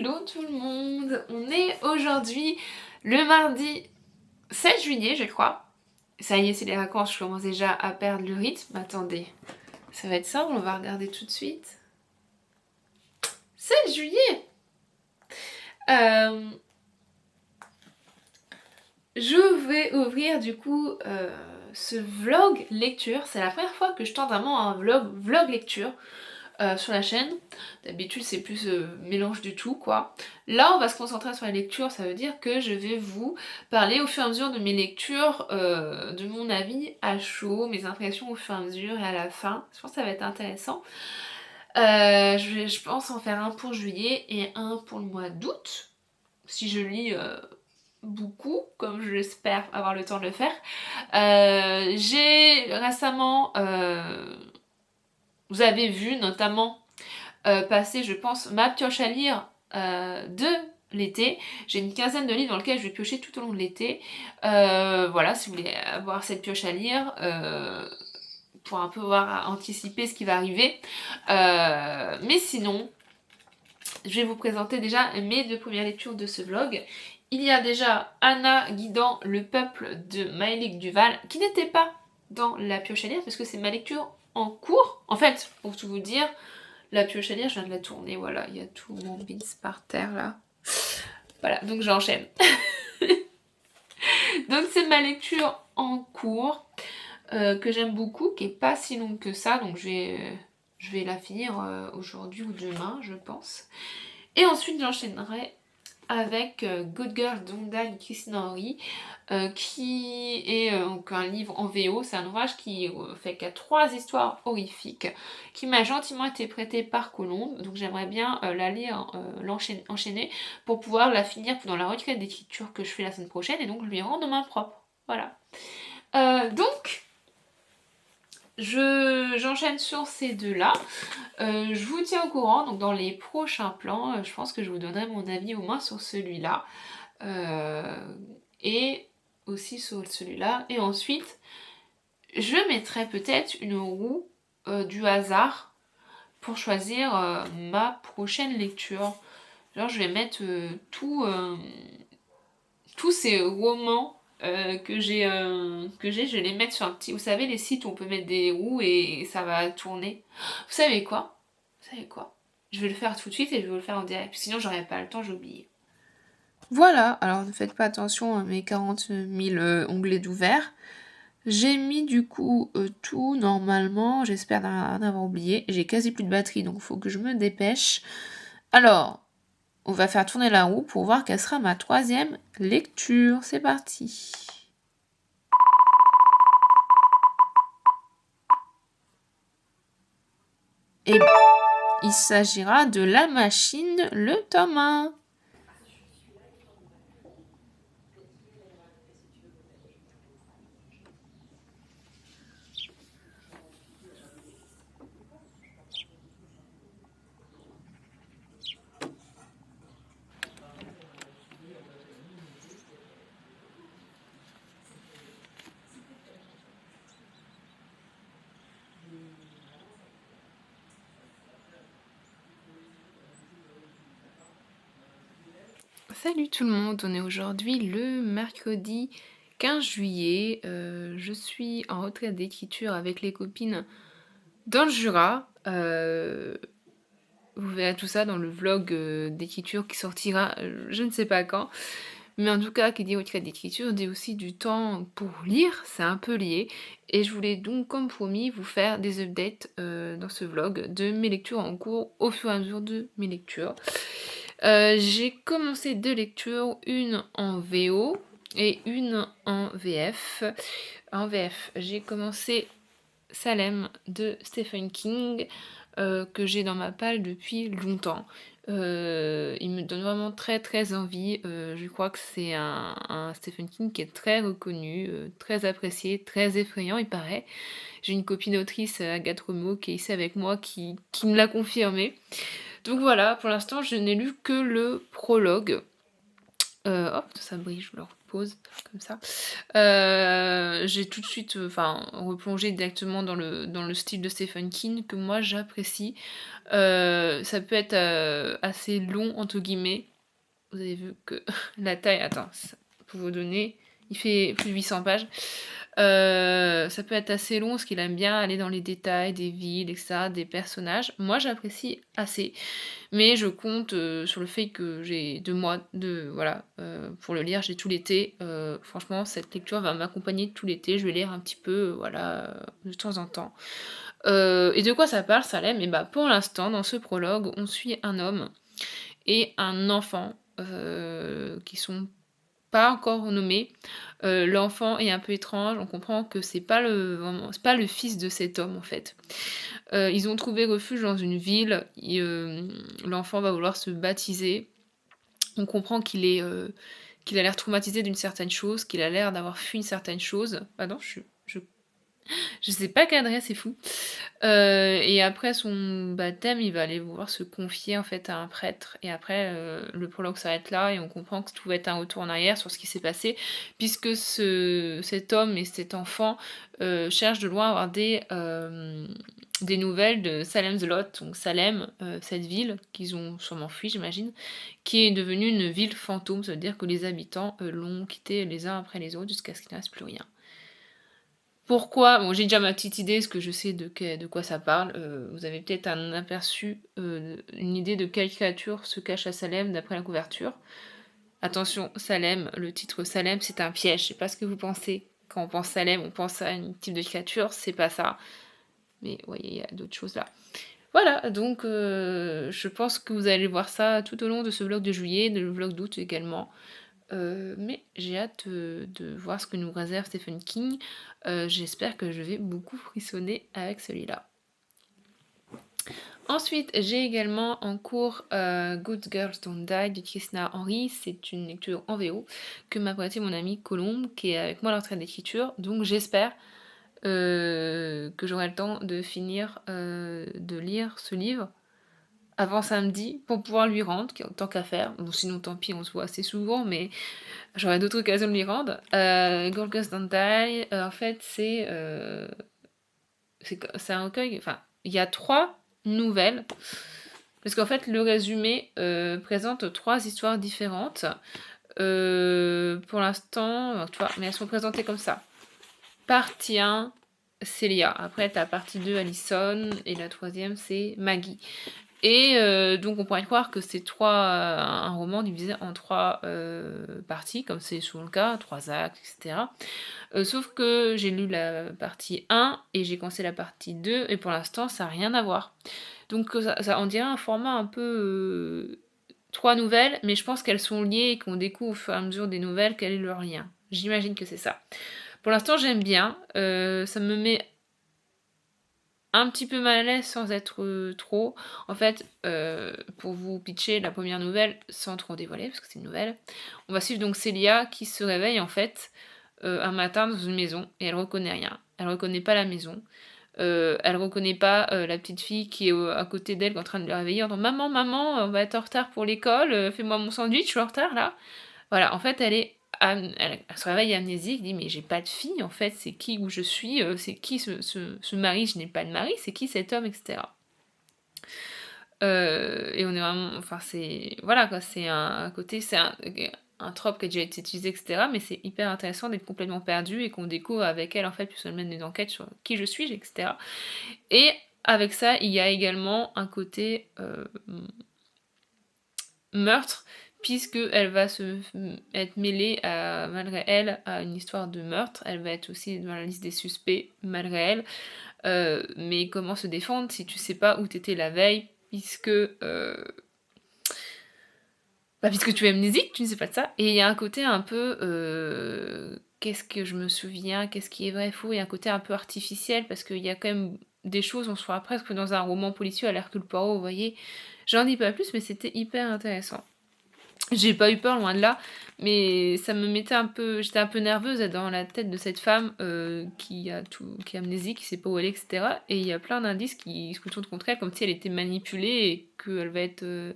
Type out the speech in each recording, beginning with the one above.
Hello tout le monde, on est aujourd'hui le mardi 7 juillet je crois. Ça y est, c'est les vacances, je commence déjà à perdre le rythme. Attendez, ça va être simple, on va regarder tout de suite. 7 juillet Je vais ouvrir du coup ce vlog lecture. C'est la première fois que je tente vraiment un vlog lecture. Sur la chaîne. D'habitude c'est plus mélange du tout quoi. Là on va se concentrer sur la lecture, ça veut dire que je vais vous parler au fur et à mesure de mes lectures, de mon avis à chaud, mes impressions au fur et à mesure et à la fin. Je pense que ça va être intéressant. Je pense en faire un pour juillet et un pour le mois d'août. Si je lis beaucoup, comme j'espère avoir le temps de le faire. J'ai récemment... vous avez vu notamment passer, je pense, ma pioche à lire de l'été. J'ai une quinzaine de livres dans lesquels je vais piocher tout au long de l'été. Voilà, si vous voulez avoir cette pioche à lire, pour un peu voir, anticiper ce qui va arriver. Mais sinon, je vais vous présenter déjà mes deux premières lectures de ce vlog. Il y a déjà Anna guidant le peuple de Maëlys Duval, qui n'était pas dans la pioche à lire, parce que c'est ma lecture en cours. En fait, pour tout vous dire, la pioche à lire, je viens de la tourner, voilà, il y a tout mon bins par terre là. Voilà, donc j'enchaîne. Donc c'est ma lecture en cours, que j'aime beaucoup, qui est pas si longue que ça, donc je vais la finir aujourd'hui ou demain, je pense. Et ensuite j'enchaînerai avec Good Girl Don't Die de Christine Henry, qui est donc un livre en VO. C'est un ouvrage qui fait qu'à 3 histoires horrifiques, qui m'a gentiment été prêté par Colombe, donc j'aimerais bien la lire, enchaîner, pour pouvoir la finir pendant la retraite d'écriture que je fais la semaine prochaine, et donc lui rendre main propre. Voilà. Donc, j'enchaîne sur ces deux-là. Je vous tiens au courant, donc dans les prochains plans, je pense que je vous donnerai mon avis au moins sur celui-là. Et aussi sur celui-là. Et ensuite, je mettrai peut-être une roue du hasard pour choisir ma prochaine lecture. Genre, je vais mettre tous ces romans que j'ai, je vais les mettre sur un petit... Vous savez, les sites où on peut mettre des roues et ça va tourner. Vous savez quoi? Je vais le faire tout de suite et je vais le faire en direct. Sinon, j'aurais pas le temps, j'ai oublié. Voilà, alors ne faites pas attention à mes 40 000 onglets d'ouvert. J'ai mis du coup tout normalement, j'espère rien avoir oublié. J'ai quasi plus de batterie donc il faut que je me dépêche. Alors, on va faire tourner la roue pour voir quelle sera ma troisième lecture. C'est parti. Et il s'agira de La Machine, le tome 1. Salut tout le monde, on est aujourd'hui le mercredi 15 juillet. Je suis en retraite d'écriture avec les copines dans le Jura. Vous verrez tout ça dans le vlog d'écriture qui sortira je ne sais pas quand. Mais en tout cas, qui dit retraite d'écriture dit aussi du temps pour lire, c'est un peu lié. Et je voulais donc, comme promis, vous faire des updates dans ce vlog de mes lectures en cours au fur et à mesure de mes lectures. J'ai commencé 2 lectures, une en VO et une en VF. En VF, j'ai commencé Salem de Stephen King, que j'ai dans ma palle depuis longtemps. Il me donne vraiment très très envie. Je crois que c'est un Stephen King qui est très reconnu, très apprécié, très effrayant il paraît. J'ai une copine autrice, Agathe Remo, qui est ici avec moi, qui me l'a confirmé. Donc voilà, pour l'instant je n'ai lu que le prologue. Hop, ça brille, je le pause comme ça. J'ai tout de suite, replongé directement dans le style de Stephen King que moi j'apprécie. Ça peut être, assez «long» entre guillemets. Vous avez vu que la taille attends, ça pour vous donner, il fait plus de 800 pages. Ça peut être assez long parce qu'il aime bien aller dans les détails des villes et cetera, des personnages. Moi, j'apprécie assez, mais je compte, sur le fait que j'ai 2 mois pour le lire. J'ai tout l'été. Franchement, cette lecture va m'accompagner tout l'été. Je vais lire un petit peu, de temps en temps. Et de quoi ça parle, Salem? Et bah, pour l'instant, dans ce prologue, on suit un homme et un enfant, qui sont pas encore nommés. L'enfant est un peu étrange, on comprend que c'est pas le fils de cet homme, en fait. Ils ont trouvé refuge dans une ville et l'enfant va vouloir se baptiser. On comprend qu'il a l'air traumatisé d'une certaine chose, qu'il a l'air d'avoir fui une certaine chose. Ah non, je sais pas cadrer, c'est fou. Et après son baptême, il va aller vouloir se confier en fait à un prêtre. Et après, le prologue s'arrête là et on comprend que tout va être un retour en arrière sur ce qui s'est passé, puisque cet homme et cet enfant cherchent de loin à avoir des nouvelles de Salem's Lot, donc Salem, cette ville qu'ils ont sûrement fui, j'imagine, qui est devenue une ville fantôme, ça veut dire que les habitants l'ont quitté les uns après les autres jusqu'à ce qu'il ne reste plus rien. Pourquoi? Bon, j'ai déjà ma petite idée, parce que je sais de quoi ça parle. Vous avez peut-être un aperçu, une idée de quelle créature se cache à Salem d'après la couverture. Attention, Salem, le titre Salem, c'est un piège. Je sais pas ce que vous pensez. Quand on pense Salem, on pense à un type de créature, c'est pas ça. Mais vous voyez, il y a d'autres choses là. Voilà, donc je pense que vous allez voir ça tout au long de ce vlog de juillet, de le vlog d'août également. Mais j'ai hâte de voir ce que nous réserve Stephen King. J'espère que je vais beaucoup frissonner avec celui-là. Ensuite, j'ai également en cours Good Girls Don't Die de Krisna Henry. C'est une lecture en VO que m'a prêté mon ami Colombe, qui est avec moi à la retraite d'écriture. Donc j'espère que j'aurai le temps de finir de lire ce livre avant samedi pour pouvoir lui rendre, tant qu'à faire. Bon, sinon, tant pis, on se voit assez souvent, mais j'aurai d'autres occasions de lui rendre. Girl Ghost Don't Die, en fait, c'est un recueil. Enfin, il y a 3 nouvelles. Parce qu'en fait, le résumé présente 3 histoires différentes. Pour l'instant, tu vois, mais elles sont présentées comme ça. Partie 1, Célia. Après, t'as partie 2, Allison. Et la 3e, c'est Maggie. Et donc on pourrait croire que c'est un roman divisé en 3 parties, comme c'est souvent le cas, 3 actes, etc. Sauf que j'ai lu la partie 1 et j'ai commencé la partie 2, et pour l'instant ça n'a rien à voir. Donc ça on dirait un format un peu 3 nouvelles, mais je pense qu'elles sont liées et qu'on découvre au fur et à mesure des nouvelles quel est leur lien. J'imagine que c'est ça. Pour l'instant j'aime bien, ça me met un petit peu mal à l'aise sans être trop. En fait, pour vous pitcher la première nouvelle, sans trop dévoiler, parce que c'est une nouvelle, on va suivre donc Célia qui se réveille en fait un matin dans une maison et elle reconnaît rien. Elle reconnaît pas la maison. Elle reconnaît pas la petite fille qui est à côté d'elle, qui est en train de la réveiller en disant «Maman, maman, on va être en retard pour l'école, fais-moi mon sandwich, je suis en retard là». Voilà, en fait, elle se réveille amnésique, dit mais j'ai pas de fille en fait, c'est qui où je suis, c'est qui ce mari, je n'ai pas de mari, c'est qui cet homme, etc. Et on est vraiment, enfin c'est, voilà quoi, c'est un côté, c'est un trope qui a déjà été utilisé, etc. Mais c'est hyper intéressant d'être complètement perdu et qu'on découvre avec elle en fait, puisqu'elle mène des enquêtes sur qui je suis, etc. Et avec ça, il y a également un côté meurtre, puisqu'elle va être mêlée, malgré elle, à une histoire de meurtre. Elle va être aussi dans la liste des suspects, malgré elle. Mais comment se défendre si tu sais pas où t'étais la veille, puisque tu es amnésique, tu ne sais pas de ça. Et il y a un côté un peu qu'est-ce que je me souviens, qu'est-ce qui est vrai, faux, il y a un côté un peu artificiel, parce qu'il y a quand même des choses, on se croit presque dans un roman policier à l'Hercule Poirot, vous voyez. J'en dis pas plus, mais c'était hyper intéressant. J'ai pas eu peur, loin de là, mais ça me mettait un peu, j'étais un peu nerveuse dans la tête de cette femme qui est amnésique, qui sait pas où elle est, etc. Et il y a plein d'indices qui se retournent contre elle, comme si elle était manipulée et qu'elle va être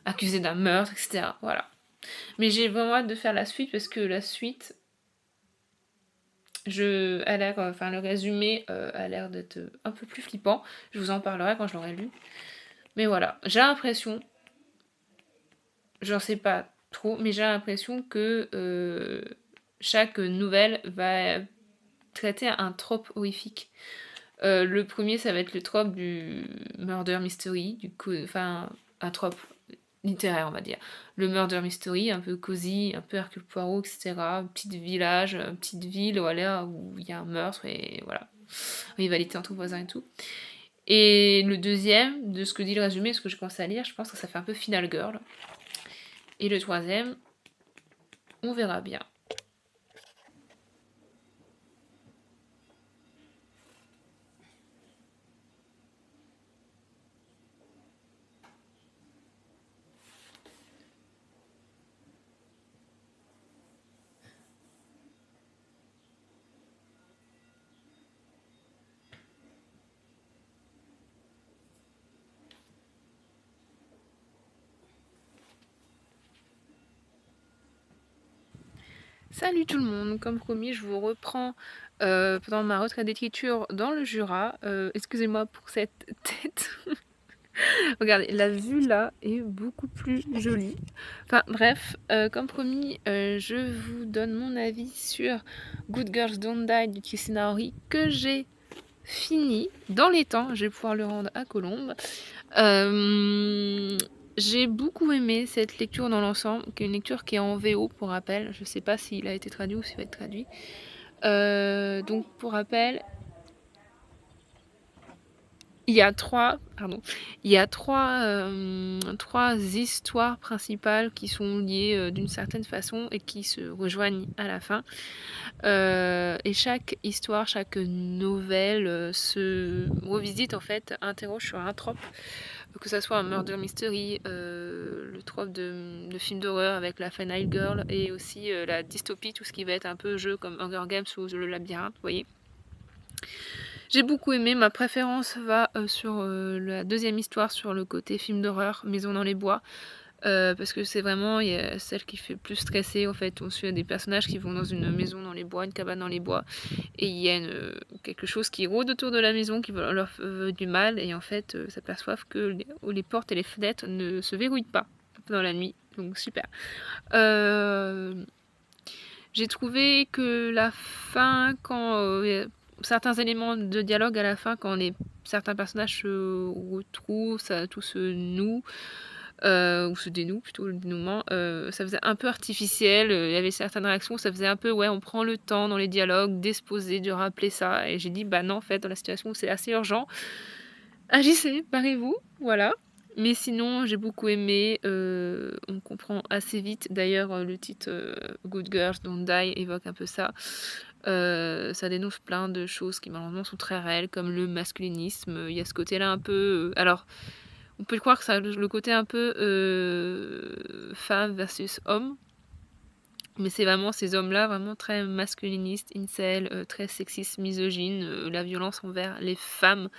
accusée d'un meurtre, etc. Voilà. Mais j'ai vraiment hâte de faire la suite parce que la suite, le résumé a l'air d'être un peu plus flippant. Je vous en parlerai quand je l'aurai lu. Mais voilà, j'ai l'impression, j'en sais pas trop, mais j'ai l'impression que chaque nouvelle va traiter un trope horrifique. Le premier, ça va être le trope du murder mystery, enfin un trope littéraire, on va dire. Le murder mystery, un peu cosy, un peu Hercule Poirot, etc. Petit village, petite ville, voilà, où il y a un meurtre et voilà, rivalité entre voisins et tout. Et le deuxième, de ce que dit le résumé, ce que je commence à lire, je pense que ça fait un peu Final Girl. Et le troisième, on verra bien. Salut tout le monde, comme promis, je vous reprends pendant ma retraite d'écriture dans le Jura. Excusez-moi pour cette tête. Regardez, la vue là est beaucoup plus jolie. Enfin bref, comme promis, je vous donne mon avis sur Good Girls Don't Die de Christina Ricci que j'ai fini dans les temps. Je vais pouvoir le rendre à Colombe. J'ai beaucoup aimé cette lecture dans l'ensemble, qui est une lecture qui est en VO pour rappel. Je sais pas s'il a été traduit ou s'il va être traduit. Donc pour rappel, il y a trois histoires principales qui sont liées d'une certaine façon et qui se rejoignent à la fin. Et chaque histoire, chaque nouvelle se revisite en fait, interroge sur un trope, que ça soit un murder mystery, le trope de film d'horreur avec la Final Girl et aussi la dystopie, tout ce qui va être un peu jeu comme Hunger Games ou le labyrinthe, vous voyez. J'ai beaucoup aimé, ma préférence va sur la deuxième histoire, sur le côté film d'horreur, Maison dans les bois, parce que c'est vraiment celle qui fait plus stresser. En fait, on suit des personnages qui vont dans une maison dans les bois, une cabane dans les bois, et il y a quelque chose qui rôde autour de la maison, qui leur veut du mal, et en fait, s'aperçoivent que les portes et les fenêtres ne se verrouillent pas dans la nuit, donc super. J'ai trouvé que la fin, quand certains éléments de dialogue à la fin, quand certains personnages se retrouvent, tout se noue, ou se dénoue plutôt, le dénouement, ça faisait un peu artificiel, il y avait certaines réactions, ça faisait un peu, ouais, on prend le temps dans les dialogues d'exposer, de rappeler ça, et j'ai dit, bah non, en fait, dans la situation où c'est assez urgent, agissez, parez-vous, voilà. Mais sinon, j'ai beaucoup aimé, on comprend assez vite, d'ailleurs le titre Good Girls Don't Die évoque un peu ça. Ça dénonce plein de choses qui malheureusement sont très réelles, comme le masculinisme. Il y a ce côté-là un peu... alors, on peut le croire que ça a le côté un peu femme versus homme, mais c'est vraiment ces hommes-là, vraiment très masculinistes, incel, très sexistes, misogynes, la violence envers les femmes,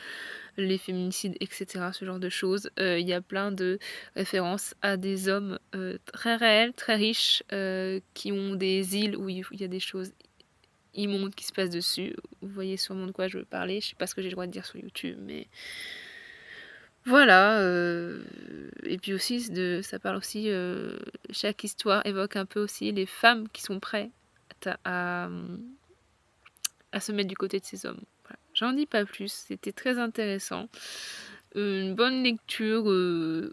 les féminicides, etc., ce genre de choses. Il y a plein de références à des hommes très réels, très riches, qui ont des îles où il y a des choses immondes qui se passent dessus. Vous voyez sûrement de quoi je veux parler. Je sais pas ce que j'ai le droit de dire sur YouTube, mais voilà. Et puis aussi, ça parle aussi, chaque histoire évoque un peu aussi les femmes qui sont prêtes à se mettre du côté de ces hommes. Voilà. J'en dis pas plus, c'était très intéressant. Une bonne lecture,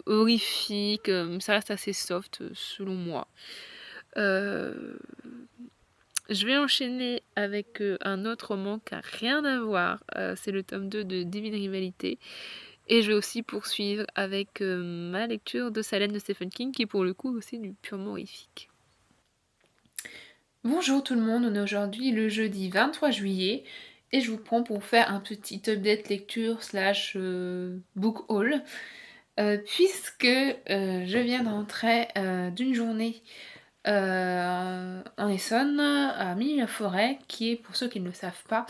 horrifique, ça reste assez soft selon moi. Je vais enchaîner avec un autre roman qui n'a rien à voir, c'est le tome 2 de Divine Rivalité. Et je vais aussi poursuivre avec ma lecture de Salem de Stephen King, qui est pour le coup aussi du purement horrifique. Bonjour tout le monde, on est aujourd'hui le jeudi 23 juillet et je vous prends pour faire un petit update lecture slash book haul, puisque je viens d'entrer d'une journée en Essonne, à Milly-la-Forêt, qui est, pour ceux qui ne le savent pas,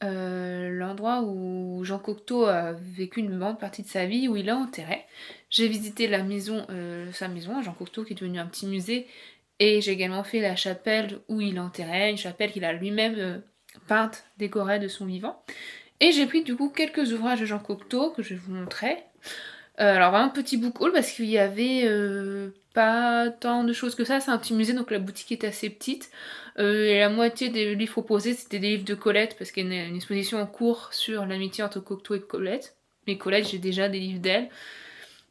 l'endroit où Jean Cocteau a vécu une grande partie de sa vie, où il est enterré. J'ai visité la maison, sa maison, Jean Cocteau, qui est devenu un petit musée, et j'ai également fait la chapelle où il est enterré, une chapelle qu'il a lui-même peinte, décorée de son vivant. Et j'ai pris du coup quelques ouvrages de Jean Cocteau que je vais vous montrer. Alors vraiment petit book haul parce qu'il y avait pas tant de choses que ça, c'est un petit musée donc la boutique est assez petite. Et la moitié des livres proposés c'était des livres de Colette parce qu'il y a une exposition en cours sur l'amitié entre Cocteau et Colette. Mais Colette j'ai déjà des livres d'elle.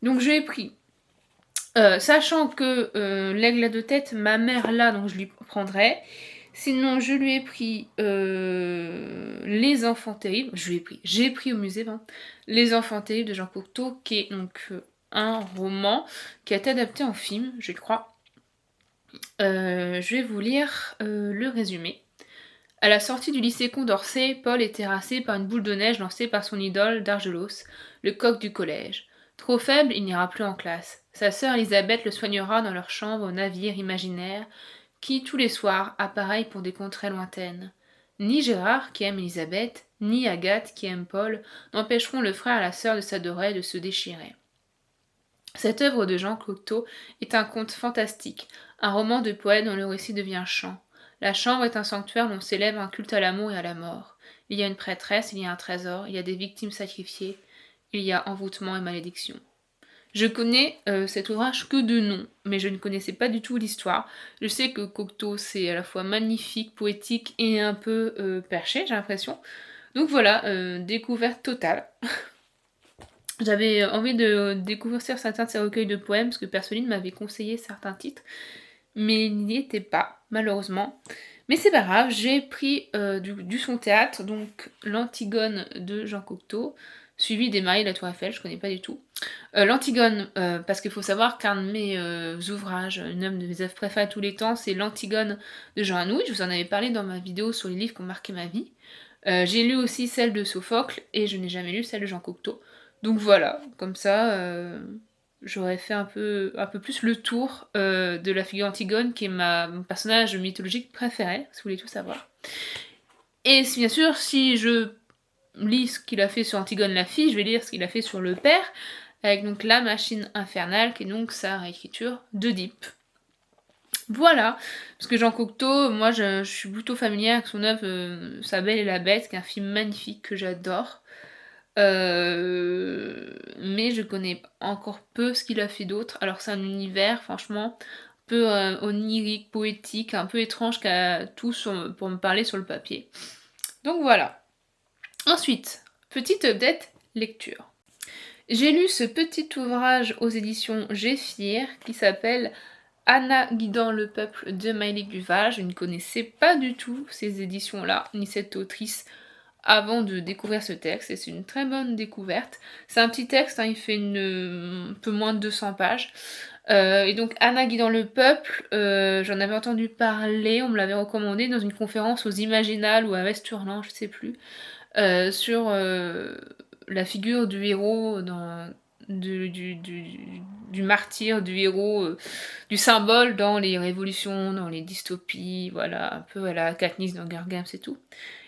Donc je l'ai pris. Sachant que l'aigle à deux têtes, ma mère l'a donc je lui prendrai. Sinon, je lui ai pris Les Enfants Terribles. J'ai pris au musée, hein, Les Enfants Terribles de Jean Cocteau, qui est donc un roman qui a été adapté en film, je crois. Je vais vous lire le résumé. À la sortie du lycée Condorcet, Paul est terrassé par une boule de neige lancée par son idole d'Argelos, le coq du collège. Trop faible, il n'ira plus en classe. Sa sœur Elisabeth le soignera dans leur chambre au navire imaginaire, qui, tous les soirs, appareille pour des contrées lointaines. Ni Gérard, qui aime Elisabeth, ni Agathe, qui aime Paul, n'empêcheront le frère et la sœur de s'adorer et de se déchirer. Cette œuvre de Jean Cocteau est un conte fantastique, un roman de poète dont le récit devient chant. La chambre est un sanctuaire dont s'élève un culte à l'amour et à la mort. Il y a une prêtresse, il y a un trésor, il y a des victimes sacrifiées, il y a envoûtement et malédiction. Je connais cet ouvrage que de nom, mais je ne connaissais pas du tout l'histoire. Je sais que Cocteau, c'est à la fois magnifique, poétique et un peu perché, j'ai l'impression. Donc voilà, découverte totale. J'avais envie de découvrir certains de ses recueils de poèmes, parce que Perceline m'avait conseillé certains titres, mais il n'y était pas, malheureusement. Mais c'est pas grave, j'ai pris du son théâtre, donc l'Antigone de Jean Cocteau, suivi des Maris de la Tour Eiffel, je connais pas du tout. L'Antigone, parce qu'il faut savoir qu'un de mes ouvrages, une de mes œuvres préférées de tous les temps, c'est l'Antigone de Jean Anouilh. Je vous en avais parlé dans ma vidéo sur les livres qui ont marqué ma vie. J'ai lu aussi celle de Sophocle et je n'ai jamais lu celle de Jean Cocteau. Donc voilà, comme ça, j'aurais fait un peu plus le tour de la figure Antigone, qui est mon personnage mythologique préféré, si vous voulez tout savoir. Et bien sûr, si je lis ce qu'il a fait sur Antigone la fille, je vais lire ce qu'il a fait sur le père, avec donc La Machine Infernale, qui est donc sa réécriture d'Oedipe. Voilà, parce que Jean Cocteau, moi je suis plutôt familière avec son œuvre Sa Belle et la Bête, qui est un film magnifique que j'adore. Mais je connais encore peu ce qu'il a fait d'autre. Alors c'est un univers, franchement, un peu onirique, poétique, un peu étrange qu'à tout pour me parler sur le papier. Donc voilà. Ensuite, petite update lecture. J'ai lu ce petit ouvrage aux éditions Géphir qui s'appelle Anna guidant le peuple de Maëlys Duval. Je ne connaissais pas du tout ces éditions-là, ni cette autrice avant de découvrir ce texte, et c'est une très bonne découverte. C'est un petit texte, hein, il fait un peu moins de 200 pages. Et donc Anna guidant le peuple, j'en avais entendu parler, on me l'avait recommandé dans une conférence aux Imaginales ou à Vesturland, je sais plus, sur la figure du héros du martyr, du héros, du symbole dans les révolutions, dans les dystopies, voilà, un peu à la Katniss dans Hunger Games et tout.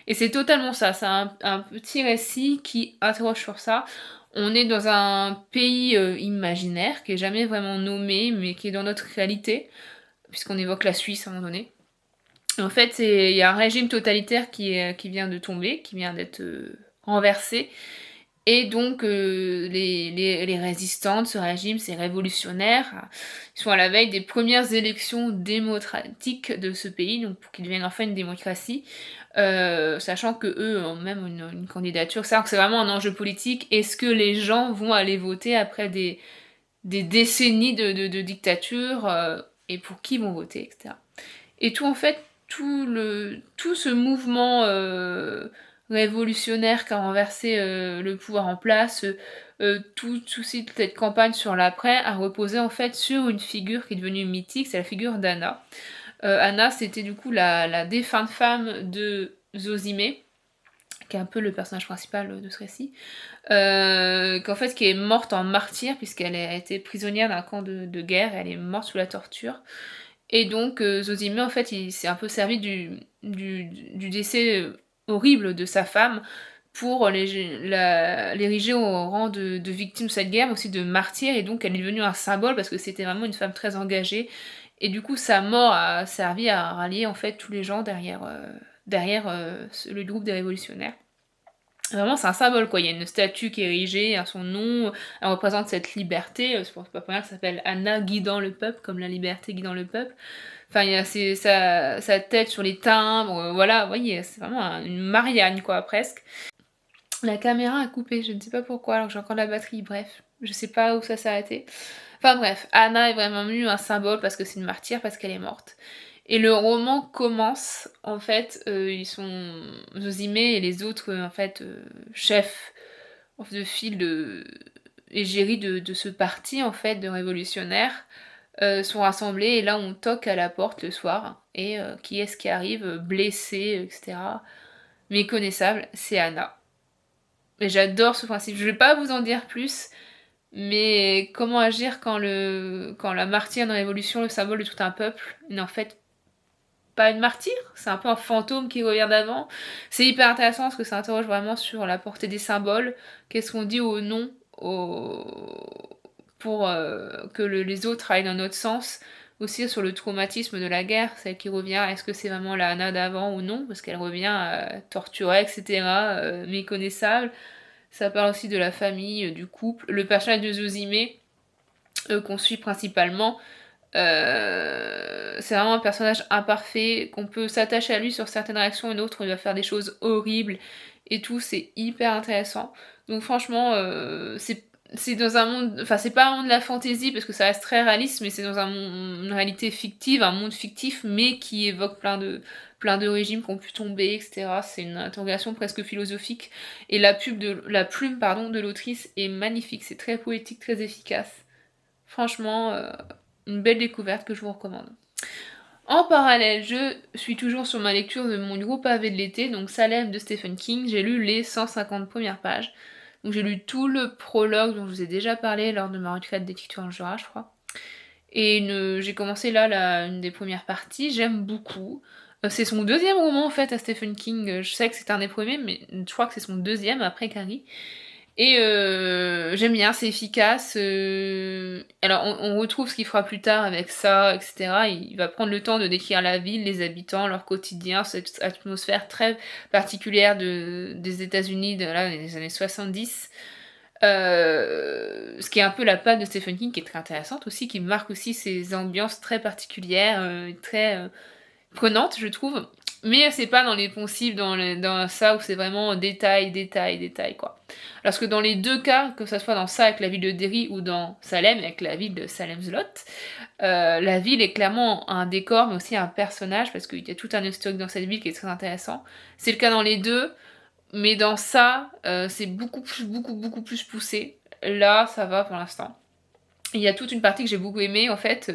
Et c'est totalement ça, c'est un petit récit qui interroge sur ça. On est dans un pays imaginaire qui est jamais vraiment nommé, mais qui est dans notre réalité, puisqu'on évoque la Suisse à un moment donné. En fait, il y a un régime totalitaire qui vient de tomber, qui vient d'être renversé. Et donc, les résistants de ce régime, ces révolutionnaires, ils sont à la veille des premières élections démocratiques de ce pays, donc pour qu'ils deviennent enfin une démocratie, sachant que eux ont même une candidature. C'est vraiment un enjeu politique. Est-ce que les gens vont aller voter après des décennies de dictature, et pour qui vont voter, etc. Et tout, en fait, tout ce mouvement révolutionnaire qui a renversé le pouvoir en place, toute cette campagne sur l'après a reposé en fait sur une figure qui est devenue mythique, c'est la figure d'Anna. Anna, c'était du coup la défunte femme de Zosime, qui est un peu le personnage principal de ce récit, qu'en fait qui est morte en martyr puisqu'elle a été prisonnière d'un camp de guerre, elle est morte sous la torture. Et donc Zosime en fait il s'est un peu servi du décès horrible de sa femme pour l'ériger au rang de victime de cette guerre, mais aussi de martyr, et donc elle est devenue un symbole parce que c'était vraiment une femme très engagée. Et du coup, sa mort a servi à rallier en fait tous les gens derrière le groupe des révolutionnaires. Vraiment, c'est un symbole, quoi. Il y a une statue qui est érigée à son nom, elle représente cette liberté. C'est pas pour rien que ça s'appelle Anna guidant le peuple, comme la liberté guidant le peuple. Enfin, il y a sa tête sur les timbres, voilà, vous voyez, c'est vraiment une Marianne, quoi, presque. La caméra a coupé, je ne sais pas pourquoi, alors que j'ai encore la batterie, bref, je sais pas où ça s'est arrêté. Enfin bref, Anna est vraiment venue un symbole parce que c'est une martyre, parce qu'elle est morte. Et le roman commence, en fait, ils sont Zosime et les autres, en fait, chefs de file de égérie de ce parti, en fait, de révolutionnaires, sont rassemblés, et là on toque à la porte le soir, et qui est-ce qui arrive, blessé, etc. Méconnaissable, c'est Anna. Et j'adore ce principe, je vais pas vous en dire plus, mais comment agir quand la martyre de la révolution, le symbole de tout un peuple, n'est en fait pas une martyre, c'est un peu un fantôme qui revient d'avant. C'est hyper intéressant parce que ça interroge vraiment sur la portée des symboles, qu'est-ce qu'on dit au non, pour que les autres aillent dans notre sens, aussi sur le traumatisme de la guerre, celle qui revient, est-ce que c'est vraiment la Anna d'avant ou non, parce qu'elle revient torturée, etc., méconnaissable. Ça parle aussi de la famille, du couple. Le personnage de Zozime, qu'on suit principalement, c'est vraiment un personnage imparfait, qu'on peut s'attacher à lui sur certaines réactions, et d'autres il va faire des choses horribles et tout, c'est hyper intéressant. Donc franchement, c'est dans un monde, enfin c'est pas un monde de la fantaisie parce que ça reste très réaliste, mais c'est dans une réalité fictive, un monde fictif, mais qui évoque plein de régimes qui ont pu tomber, etc. C'est une interrogation presque philosophique. Et la plume de l'autrice est magnifique, c'est très poétique, très efficace. Franchement, une belle découverte que je vous recommande. En parallèle, je suis toujours sur ma lecture de mon gros pavé de l'été, donc Salem de Stephen King. J'ai lu les 150 premières pages. Donc j'ai lu tout le prologue dont je vous ai déjà parlé lors de ma retraite d'écriture en Jura, je crois. Et j'ai commencé là une des premières parties, j'aime beaucoup. C'est son deuxième roman en fait à Stephen King. Je sais que c'est un des premiers, mais je crois que c'est son deuxième après Carrie. Et j'aime bien, c'est efficace. Alors on retrouve ce qu'il fera plus tard avec ça, etc. Il va prendre le temps de décrire la ville, les habitants, leur quotidien, cette atmosphère très particulière des États-Unis des années 70. Ce qui est un peu la patte de Stephen King, qui est très intéressante aussi, qui marque aussi ces ambiances très particulières, très prenantes, je trouve. Mais c'est pas dans les poncifs, dans ça où c'est vraiment détail, détail, détail, quoi. Parce que dans les deux cas, que ce soit dans ça avec la ville de Derry ou dans Salem avec la ville de Salem's Lot, la ville est clairement un décor, mais aussi un personnage, parce qu'il y a tout un historique dans cette ville qui est très intéressant. C'est le cas dans les deux, mais dans ça, c'est beaucoup plus poussé. Là, ça va pour l'instant. Il y a toute une partie que j'ai beaucoup aimée, en fait,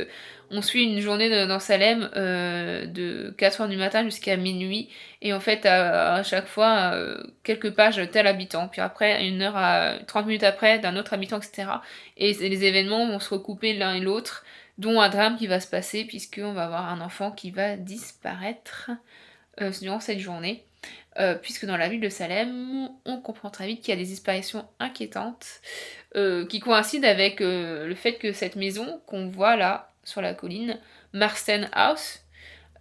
on suit une journée dans Salem de 4h du matin jusqu'à minuit, et en fait à chaque fois quelques pages tel habitant, puis après 30 minutes après d'un autre habitant, etc. Et les événements vont se recouper l'un et l'autre, dont un drame qui va se passer puisqu'on va avoir un enfant qui va disparaître durant cette journée. Puisque dans la ville de Salem, on comprend très vite qu'il y a des disparitions inquiétantes qui coïncident avec le fait que cette maison qu'on voit là sur la colline, Marston House,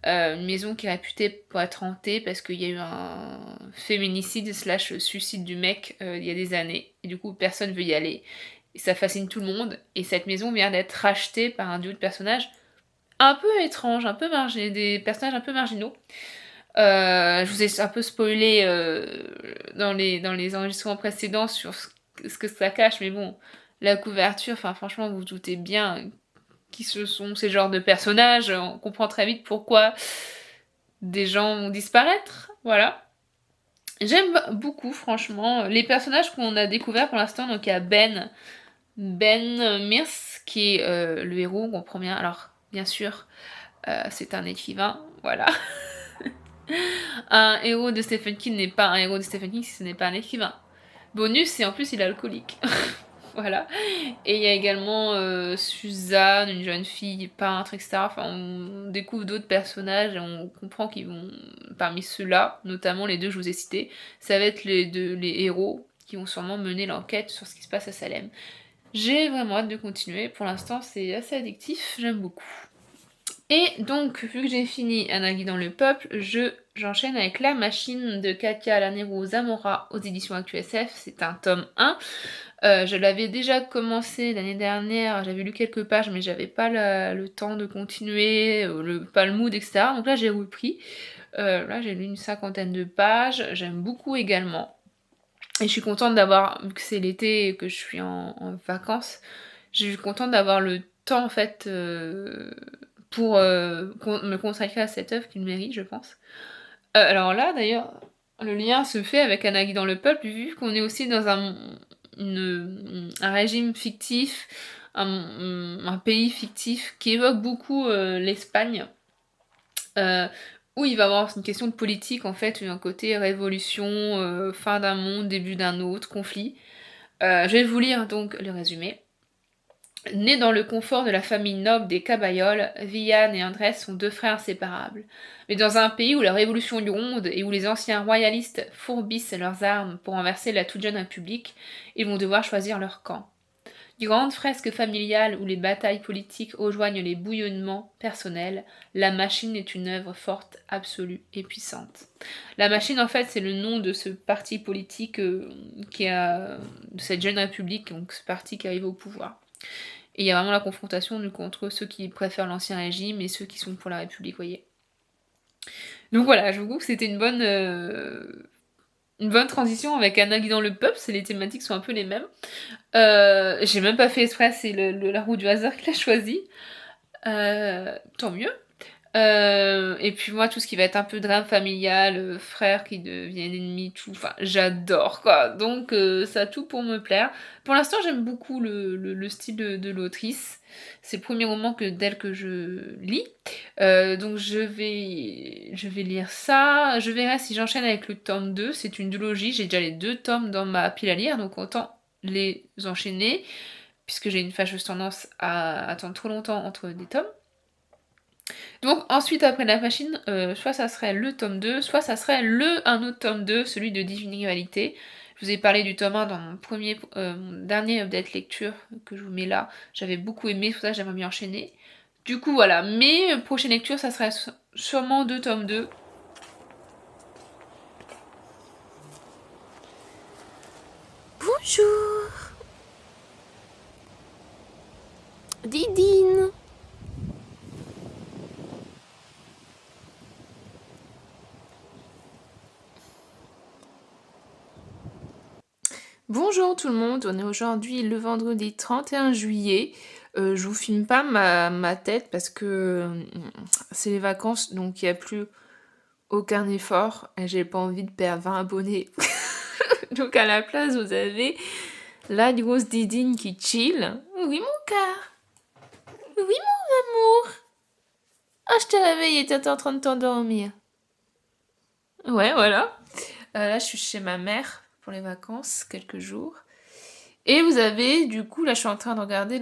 une maison qui est réputée pour être hantée parce qu'il y a eu un féminicide / suicide du mec il y a des années, et du coup personne veut y aller, et ça fascine tout le monde, et cette maison vient d'être rachetée par un duo de personnages un peu étranges, des personnages un peu marginaux. Je vous ai un peu spoilé dans les enregistrements précédents sur ce que ça cache, mais bon, la couverture, enfin franchement, vous vous doutez bien qui ce sont ces genres de personnages, on comprend très vite pourquoi des gens vont disparaître, voilà. J'aime beaucoup, franchement, les personnages qu'on a découverts pour l'instant. Donc il y a Ben Mears, qui est le héros, on comprend bien. Alors, bien sûr, c'est un écrivain, voilà. Un héros de Stephen King n'est pas un héros de Stephen King si ce n'est pas un écrivain. Bonus, et en plus il est alcoolique. Voilà. Et il y a également, Suzanne, une jeune fille peintre et cetera. Enfin, on découvre d'autres personnages et on comprend qu'ils vont parmi ceux-là, notamment les 2 que je vous ai cités, ça va être les héros qui vont sûrement mener l'enquête sur ce qui se passe à Salem. J'ai vraiment hâte de continuer. Pour l'instant, c'est assez addictif, j'aime beaucoup. Et donc, vu que j'ai fini Anagi dans le peuple, j'enchaîne avec La Machine de Katia Lanero Zamora aux éditions ActuSF. C'est un tome 1. Je l'avais déjà commencé l'année dernière, j'avais lu quelques pages, mais j'avais pas le temps de continuer, pas le mood, etc. Donc là, j'ai repris. Là, j'ai lu une 50aine de pages. J'aime beaucoup également. Et je suis contente d'avoir, vu que c'est l'été et que je suis en vacances, je suis contente d'avoir le temps, en fait, pour me consacrer à cette œuvre qu'il mérite, je pense. Alors là, d'ailleurs, le lien se fait avec Anagi dans le peuple, vu qu'on est aussi dans un régime fictif, un pays fictif qui évoque beaucoup l'Espagne, euh, où il va y avoir une question de politique, en fait, un côté révolution, fin d'un monde, début d'un autre, conflit. Je vais vous lire donc le résumé. Nés dans le confort de la famille noble des Cabayoles, Villan et Andrés sont 2 frères inséparables. Mais dans un pays où la révolution gronde et où les anciens royalistes fourbissent leurs armes pour renverser la toute jeune République, ils vont devoir choisir leur camp. Grande fresque familiale où les batailles politiques rejoignent les bouillonnements personnels, La Machine est une œuvre forte, absolue et puissante. La Machine, en fait, c'est le nom de ce parti politique qui a de cette jeune République, donc ce parti qui arrive au pouvoir. Et il y a vraiment la confrontation entre ceux qui préfèrent l'ancien régime et ceux qui sont pour la République, vous voyez. Donc voilà, je vous trouve que c'était une bonne transition avec Anna dans le peuple, les thématiques sont un peu les mêmes. J'ai même pas fait exprès, c'est la roue du hasard qui l'a choisi. Tant mieux. Et puis moi, tout ce qui va être un peu drame familial, frères qui deviennent ennemis, tout, enfin, j'adore, quoi. Donc, ça a tout pour me plaire. Pour l'instant, j'aime beaucoup le style de l'autrice. C'est le premier roman d'elle que je lis. Donc, je vais lire ça. Je verrai si j'enchaîne avec le tome 2. C'est une duologie. J'ai déjà les 2 tomes dans ma pile à lire, donc autant les enchaîner, puisque j'ai une fâcheuse tendance à attendre trop longtemps entre des tomes. Donc ensuite après La Machine, soit ça serait le tome 2, soit ça serait un autre tome 2, celui de Divine Rivalité. Je vous ai parlé du tome 1 dans mon dernier update lecture que je vous mets là. J'avais beaucoup aimé, c'est pour ça que j'aimerais bien enchaîner. Du coup voilà, mes prochaines lectures, ça serait sûrement 2 tomes 2. Bonjour Didine. Bonjour tout le monde, on est aujourd'hui le vendredi 31 juillet. Je vous filme pas ma tête parce que c'est les vacances, donc il n'y a plus aucun effort et j'ai pas envie de perdre 20 abonnés. Donc à la place, vous avez la grosse Didine qui chill. Oui mon cœur. Oui mon amour. Ah, je t'ai réveillé, t'étais en train de t'endormir. Ouais, voilà. Là, je suis chez ma mère pour les vacances, quelques jours. Et vous avez, du coup, là, je suis en train de regarder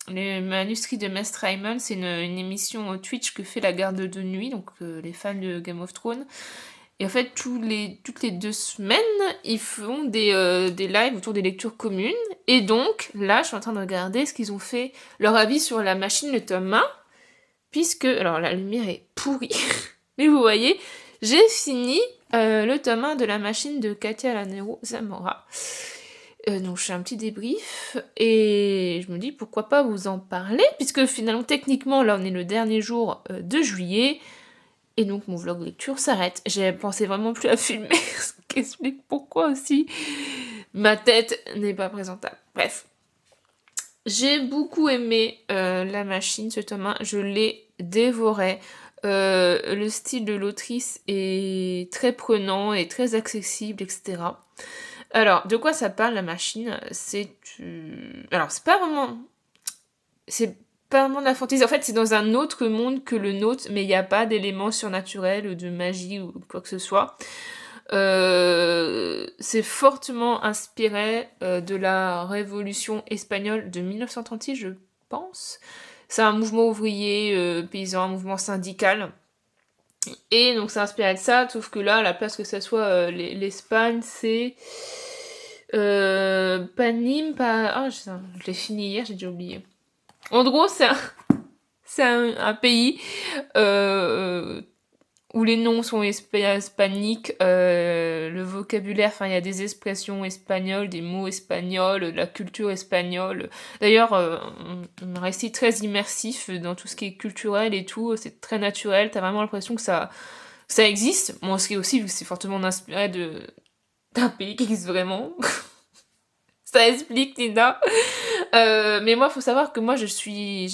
les manuscrits de Mestre Raymond. C'est une émission Twitch que fait la garde de nuit, donc les fans de Game of Thrones. Et en fait, toutes les 2 semaines, ils font des lives autour des lectures communes. Et donc, là, je suis en train de regarder ce qu'ils ont fait, leur avis sur La Machine, le tome 1. Puisque, alors la lumière est pourrie, mais vous voyez, j'ai fini le tome 1 de La Machine de Katia Lanero Zamora. Donc je fais un petit débrief et je me dis pourquoi pas vous en parler, puisque finalement techniquement là on est le dernier jour de juillet et donc mon vlog lecture s'arrête. J'ai pensé vraiment plus à filmer, ce qui explique pourquoi aussi ma tête n'est pas présentable. Bref. J'ai beaucoup aimé La Machine, ce tome 1, je l'ai dévoré. Le style de l'autrice est très prenant et très accessible, etc. Alors, de quoi ça parle, La Machine? Alors, c'est pas vraiment de la fantaisie. En fait, c'est dans un autre monde que le nôtre, mais il n'y a pas d'éléments surnaturels ou de magie ou quoi que ce soit. C'est fortement inspiré de la révolution espagnole de 1936, je pense. C'est un mouvement ouvrier, paysan, un mouvement syndical. Et donc c'est inspiré de ça, sauf que là, à la place que ça soit l'Espagne, c'est pas Nîmes, pas... Ah, je l'ai fini hier, j'ai déjà oublié. En gros, c'est un pays où les noms sont hispaniques, le vocabulaire, enfin il y a des expressions espagnoles, des mots espagnols, de la culture espagnole. D'ailleurs, un récit très immersif dans tout ce qui est culturel et tout, c'est très naturel, t'as vraiment l'impression que ça existe. Bon, ce qui est aussi, vu que c'est fortement inspiré d'un pays qui existe vraiment. Ça explique, Nina. Mais moi, il faut savoir que moi, je suis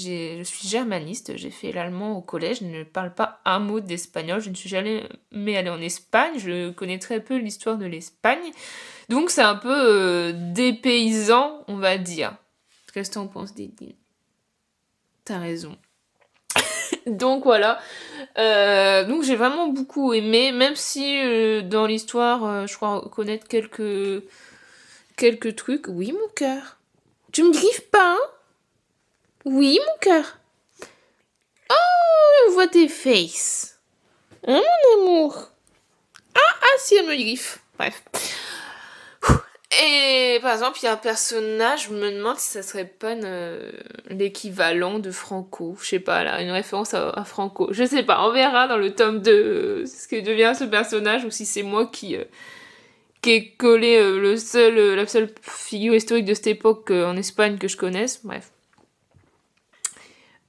germaniste. J'ai fait l'allemand au collège. Je ne parle pas un mot d'espagnol. Je ne suis jamais allée en Espagne. Je connais très peu l'histoire de l'Espagne. Donc, c'est un peu dépaysant, on va dire. Qu'est-ce que t'en penses, Didi? T'as raison. Donc, voilà. Donc, j'ai vraiment beaucoup aimé. Même si, dans l'histoire, je crois connaître quelques trucs. Oui, mon cœur. Tu me griffes pas, hein? Oui, mon cœur. On voit tes faces. Hein, mon amour? Ah, si, elle me griffe. Bref. Et par exemple, il y a un personnage, je me demande si ça serait pas l'équivalent de Franco. Je sais pas, là, une référence à Franco. Je sais pas, on verra dans le tome 2 ce que devient ce personnage ou si c'est moi qui ai collé la seule figure historique de cette époque en Espagne que je connaisse. Bref.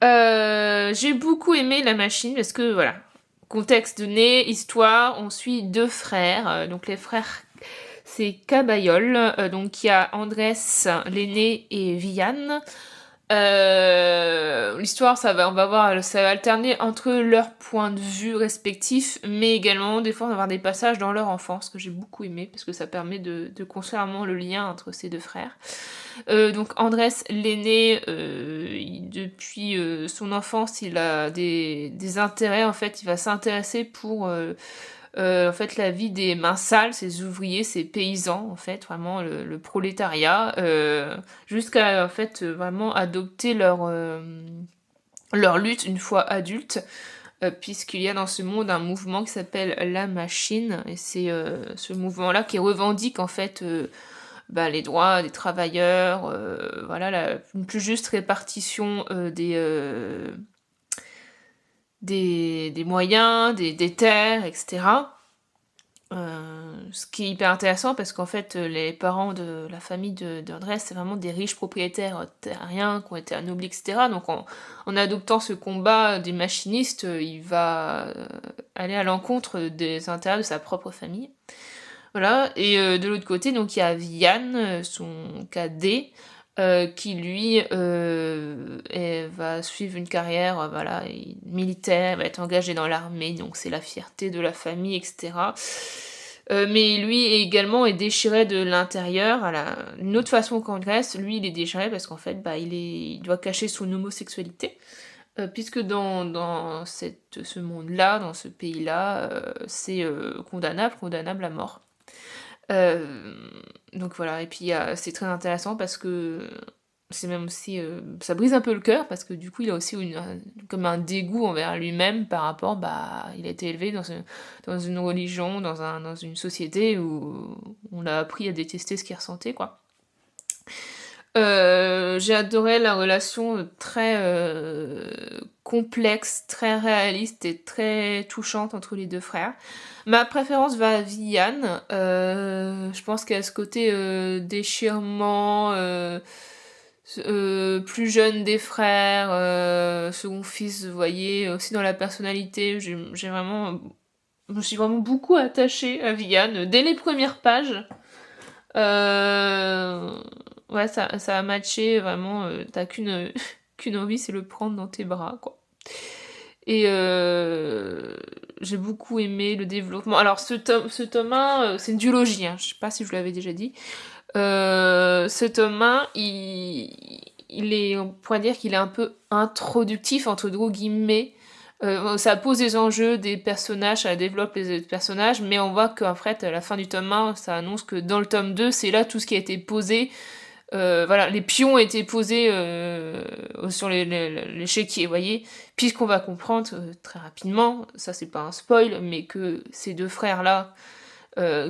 J'ai beaucoup aimé La Machine parce que voilà, contexte donné, histoire, on suit deux frères, donc les frères c'est Caballol, donc il y a Andrés l'aîné et Villan. L'histoire on va voir, ça va alterner entre leurs points de vue respectifs, mais également des fois on va avoir des passages dans leur enfance que j'ai beaucoup aimé parce que ça permet de construire vraiment le lien entre ces deux frères. Donc Andrés l'aîné, depuis son enfance, il a des intérêts, en fait, il va s'intéresser pour en fait la vie des mains sales, ces ouvriers, ces paysans, en fait, vraiment le prolétariat, jusqu'à en fait vraiment adopter leur lutte une fois adulte. Puisqu'il y a dans ce monde un mouvement qui s'appelle La Machine, et c'est ce mouvement-là qui revendique en fait les droits des travailleurs, voilà, une plus juste répartition des moyens, des terres, etc. Ce qui est hyper intéressant parce qu'en fait, les parents de la famille d'Andrés, c'est vraiment des riches propriétaires terriens qui ont été anoblis, etc. Donc en adoptant ce combat des machinistes, il va aller à l'encontre des intérêts de sa propre famille. Voilà, et de l'autre côté, donc il y a Vian, son cadet, qui lui va suivre une carrière voilà, militaire, va être engagé dans l'armée, donc c'est la fierté de la famille, etc. Mais lui également est déchiré de l'intérieur, une autre façon qu'en Grèce, lui il est déchiré parce qu'en fait il doit cacher son homosexualité. Puisque dans ce monde-là, dans ce pays-là, c'est condamnable à mort. Donc voilà, et puis c'est très intéressant parce que c'est même aussi ça brise un peu le cœur parce que du coup il a aussi comme un dégoût envers lui-même par rapport il a été élevé dans une religion, dans une société où on l'a appris à détester ce qu'il ressentait, quoi. J'ai adoré la relation très complexe, très réaliste et très touchante entre les deux frères. Ma préférence va à Vian. Je pense qu'il y a ce côté déchirement, plus jeune des frères, second fils, vous voyez, aussi dans la personnalité. Je me suis vraiment beaucoup attachée à Vian dès les premières pages. Ouais, ça a matché vraiment. T'as qu'une envie, c'est le prendre dans tes bras, quoi. Et j'ai beaucoup aimé le développement. Alors, ce tome 1, c'est une duologie, hein, je sais pas si je vous l'avais déjà dit. Ce tome 1, il est, on pourrait dire qu'il est un peu introductif, entre gros guillemets, Ça pose des enjeux, des personnages, ça développe les personnages, mais on voit qu'en fait, à la fin du tome 1, ça annonce que dans le tome 2, c'est là tout ce qui a été posé. Voilà, les pions ont été posés sur l'échiquier, vous voyez. Puisqu'on va comprendre très rapidement, ça c'est pas un spoil, mais que ces deux frères-là,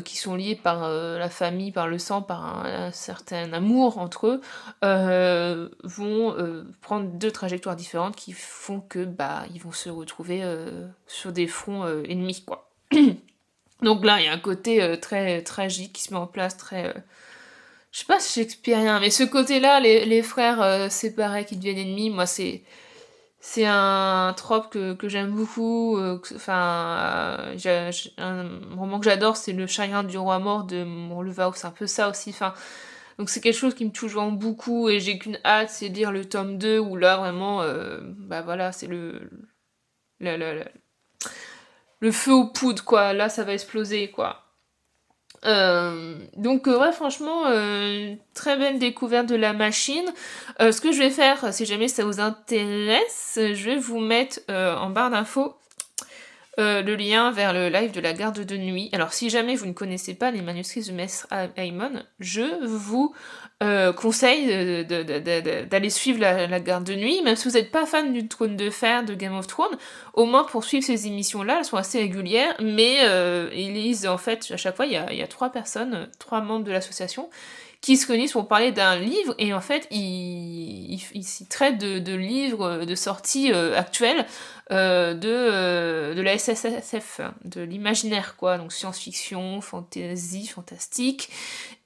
qui sont liés par la famille, par le sang, par un certain amour entre eux, vont prendre deux trajectoires différentes qui font que bah ils vont se retrouver sur des fronts ennemis, quoi. Donc là, il y a un côté très tragique qui se met en place, très je sais pas si shakespearien, mais ce côté-là, les frères séparés qui deviennent ennemis, moi c'est un trope que j'aime beaucoup. Enfin, un roman que j'adore, c'est Le Chagrin du roi mort de Monlevaux. C'est un peu ça aussi. Enfin, donc c'est quelque chose qui me touche vraiment beaucoup et j'ai qu'une hâte, c'est de lire le tome 2 où là vraiment, bah voilà, c'est le, le, le- le feu aux poudres quoi. Là, ça va exploser quoi. Donc ouais franchement très belle découverte de la machine. Ce que je vais faire si jamais ça vous intéresse, je vais vous mettre en barre d'infos le lien vers le live de la garde de nuit. Alors si jamais vous ne connaissez pas les manuscrits de Maître Aemon, je vous conseille d'aller suivre la garde de nuit, même si vous n'êtes pas fan du Trône de Fer, de Game of Thrones, au moins pour suivre ces émissions-là, elles sont assez régulières, mais ils lisent en fait, à chaque fois, il y a 3 personnes, 3 membres de l'association, qui se réunissent pour parler d'un livre, et en fait, ils s'y traitent de livres, de sorties actuelles, de la SSSF, de l'imaginaire, quoi, donc science-fiction, fantasy, fantastique,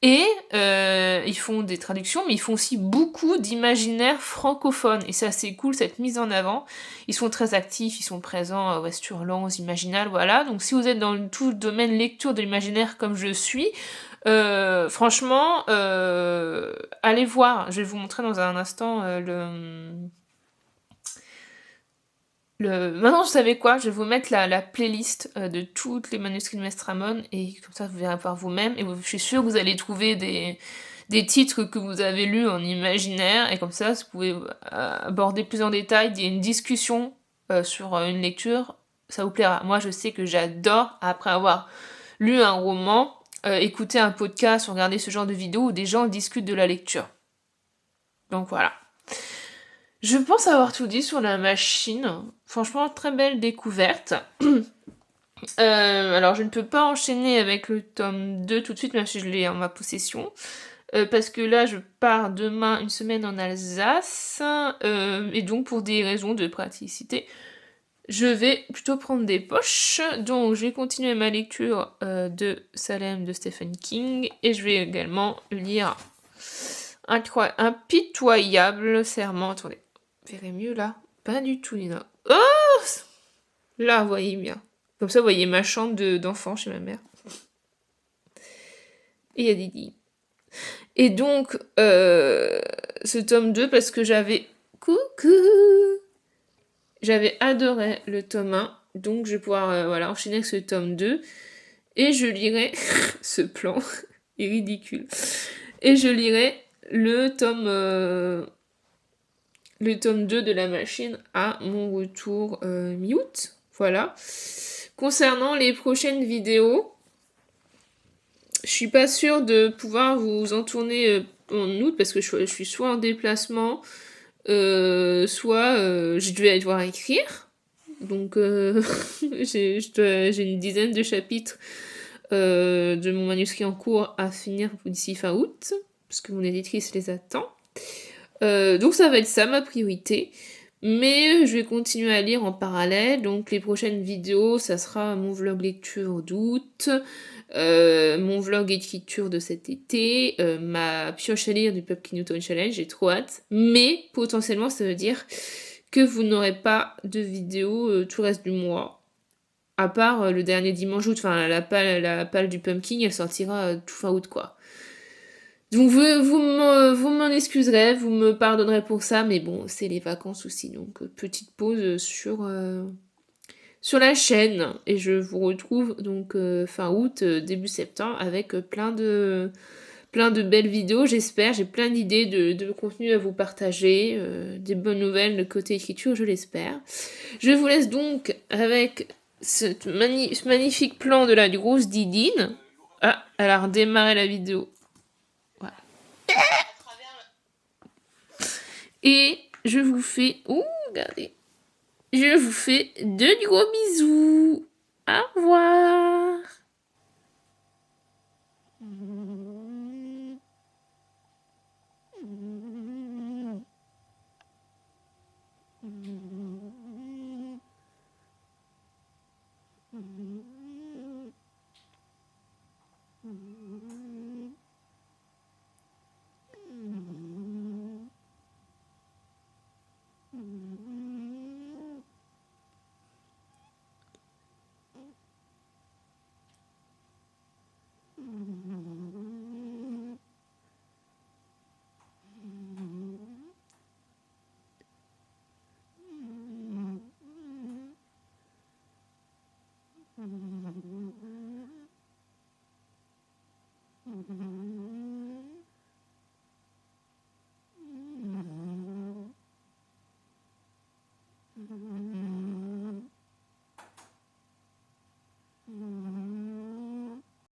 et ils font des traductions, mais ils font aussi beaucoup d'imaginaire francophone, et c'est assez cool cette mise en avant. Ils sont très actifs, ils sont présents à Ouest-Hurlan, aux Imaginales, voilà, donc si vous êtes dans tout le domaine lecture de l'imaginaire comme je suis, franchement, allez voir, je vais vous montrer dans un instant Maintenant, vous savez quoi? Je vais vous mettre la playlist de toutes les manuscrits de Mestramon et comme ça vous verrez par vous-même. Et je suis sûre que vous allez trouver des titres que vous avez lus en imaginaire et comme ça vous pouvez aborder plus en détail, il y a une discussion sur une lecture, ça vous plaira. Moi, je sais que j'adore, après avoir lu un roman, écouter un podcast ou regarder ce genre de vidéos où des gens discutent de la lecture. Donc voilà. Je pense avoir tout dit sur la machine. Franchement, très belle découverte. Alors, je ne peux pas enchaîner avec le tome 2 tout de suite, même si je l'ai en ma possession. Parce que là, je pars demain une semaine en Alsace. Et donc, pour des raisons de praticité, je vais plutôt prendre des poches. Donc, je vais continuer ma lecture de Salem de Stephen King. Et je vais également lire Impitoyable serment. Attendez. Vous verrez mieux là? Pas du tout, Lina. Oh! Là, vous voyez bien. Comme ça, vous voyez ma chambre d'enfant chez ma mère. Et il y a Didi. Et donc, ce tome 2, parce que j'avais... Coucou! J'avais adoré le tome 1, donc je vais pouvoir voilà, enchaîner avec ce tome 2. Et je lirai... ce plan est ridicule. Et je lirai le tome 2 de la machine à mon retour mi-août. Voilà. Concernant les prochaines vidéos, je suis pas sûre de pouvoir vous en tourner en août parce que je suis soit en déplacement, soit je vais devoir écrire. Donc j'ai une dizaine de chapitres de mon manuscrit en cours à finir d'ici fin août, parce que mon éditrice les attend. Donc ça va être ça ma priorité. Mais je vais continuer à lire en parallèle. Donc les prochaines vidéos, ça sera mon vlog lecture d'août, mon vlog écriture de cet été, ma pioche à lire du Pumpkin Autumn Challenge, j'ai trop hâte. Mais potentiellement, ça veut dire que vous n'aurez pas de vidéo tout le reste du mois. À part le dernier dimanche août, enfin la palle du Pumpkin, elle sortira tout fin août quoi. Donc vous m'en excuserez, vous me pardonnerez pour ça, mais bon, c'est les vacances aussi, donc petite pause sur la chaîne. Et je vous retrouve donc fin août, début septembre, avec plein de plein de belles vidéos, j'espère. J'ai plein d'idées de contenu à vous partager, des bonnes nouvelles de côté écriture, je l'espère. Je vous laisse donc avec ce magnifique plan de la grosse Didine. Ah, elle a redémarré la vidéo. Voilà. Et je vous fais... Ouh, regardez. Je vous fais de gros bisous. Au revoir.